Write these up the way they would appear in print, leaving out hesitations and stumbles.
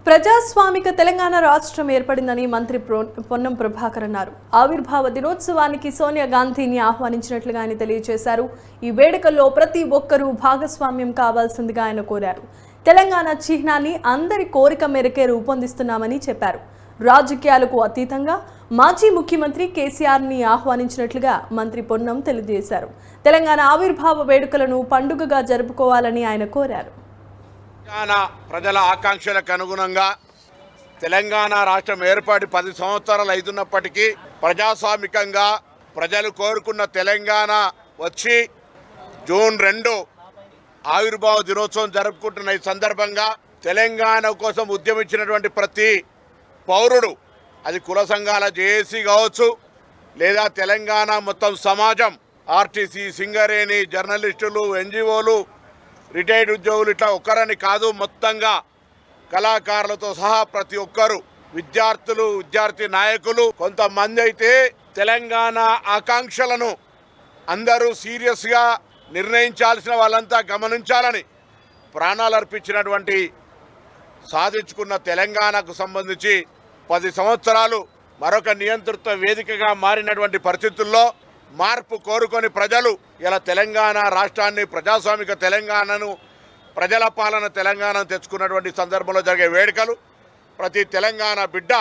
ప్రజాస్వామిక తెలంగాణ రాష్ట్రం ఏర్పడిందని మంత్రి పొన్నం ప్రభాకర్ అన్నారు. ఆవిర్భావ దినోత్సవానికి సోనియా గాంధీని ఆహ్వానించినట్లుగా ఆయన తెలియజేశారు. ఈ వేడుకల్లో ప్రతి ఒక్కరూ భాగస్వామ్యం కావాల్సిందిగా ఆయన కోరారు. తెలంగాణ చిహ్నాన్ని అందరి కోరిక మేరకే రూపొందిస్తున్నామని చెప్పారు. రాజకీయాలకు అతీతంగా మాజీ ముఖ్యమంత్రి కేసీఆర్ని ఆహ్వానించినట్లుగా మంత్రి పొన్నం తెలియజేశారు. తెలంగాణ ఆవిర్భావ వేడుకలను పండుగగా జరుపుకోవాలని ఆయన కోరారు. తెలంగాణ ప్రజల ఆకాంక్షలకు అనుగుణంగా తెలంగాణ రాష్ట్రం ఏర్పాటు 10 సంవత్సరాలు అవుతున్నప్పటికీ ప్రజాస్వామికంగా ప్రజలు కోరుకున్న తెలంగాణ వచ్చి జూన్ 2 ఆవిర్భావ దినోత్సవం జరుపుకుంటున్న ఈ సందర్భంగా తెలంగాణ కోసం ఉద్యమించినటువంటి ప్రతి పౌరుడు, అది కుల సంఘాల జేఏసీ కావచ్చు, లేదా తెలంగాణ మొత్తం సమాజం, ఆర్టీసీ, సింగరేణి, జర్నలిస్టులు, ఎన్జిఓలు, రిటైర్డ్ ఉద్యోగులు, ఇట్లా ఒక్కరని కాదు, మొత్తంగా కళాకారులతో సహా ప్రతి ఒక్కరు, విద్యార్థులు, విద్యార్థి నాయకులు, కొంతమంది అయితే తెలంగాణ ఆకాంక్షలను అందరూ సీరియస్గా నిర్ణయించాల్సిన వాళ్ళంతా గమనించాలని ప్రాణాలు అర్పించినటువంటి సాధించుకున్న తెలంగాణకు సంబంధించి 10 సంవత్సరాలు మరొక నియంతృత్వ వేదికగా మారినటువంటి పరిస్థితుల్లో మార్పు కోరుకొని ప్రజలు ఇలా తెలంగాణ రాష్ట్రాన్ని, ప్రజాస్వామిక తెలంగాణను, ప్రజల పాలన తెలంగాణను తెచ్చుకున్నటువంటి సందర్భంలో జరిగే వేడుకలు ప్రతి తెలంగాణ బిడ్డ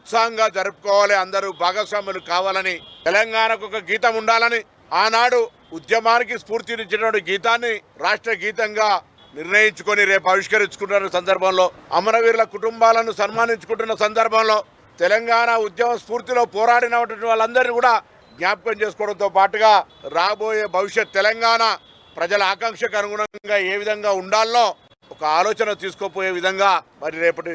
ఉత్సాహంగా జరుపుకోవాలి, అందరూ భాగస్వాములు కావాలని, తెలంగాణకు ఒక గీతం ఉండాలని, ఆనాడు ఉద్యమానికి స్ఫూర్తినిచ్చినటువంటి గీతాన్ని రాష్ట్ర గీతంగా నిర్ణయించుకొని రేపు ఆవిష్కరించుకుంటున్న సందర్భంలో, అమరవీరుల కుటుంబాలను సన్మానించుకుంటున్న సందర్భంలో, తెలంగాణ ఉద్యమ స్ఫూర్తిలో పోరాడినటువంటి వాళ్ళందరినీ కూడా జ్ఞాపకం చేసుకోవడంతో పాటుగా రాబోయే భవిష్యత్ తెలంగాణ ప్రజల ఆకాంక్షకు అనుగుణంగా ఏ విధంగా ఉండాలో ఒక ఆలోచన తీసుకుపోయే విధంగా మరి రేపటి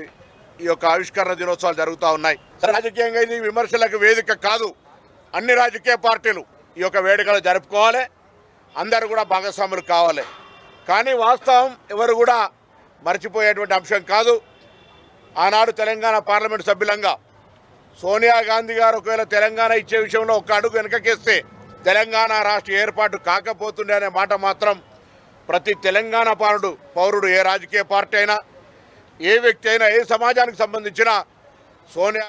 ఈ యొక్క ఆవిష్కరణ దినోత్సవాలు జరుగుతూ ఉన్నాయి. రాజకీయంగా ఇది విమర్శలకు వేదిక కాదు. అన్ని రాజకీయ పార్టీలు ఈ యొక్క వేడుకలు జరుపుకోవాలి, అందరూ కూడా భాగస్వాములు కావాలి. కానీ వాస్తవం ఎవరు కూడా మర్చిపోయేటువంటి అంశం కాదు. ఆనాడు తెలంగాణ పార్లమెంటు సభ్యులంగా సోనియా గాంధీ గారు ఒకవేళ తెలంగాణ ఇచ్చే విషయంలో ఒక్క అడుగు వెనకకేస్తే తెలంగాణ రాష్ట్ర ఏర్పాటు కాకపోతుండే అనే మాట మాత్రం ప్రతి తెలంగాణ పౌరుడు, ఏ రాజకీయ పార్టీ అయినా, ఏ వ్యక్తి అయినా, ఏ సమాజానికి సంబంధించిన సోనియా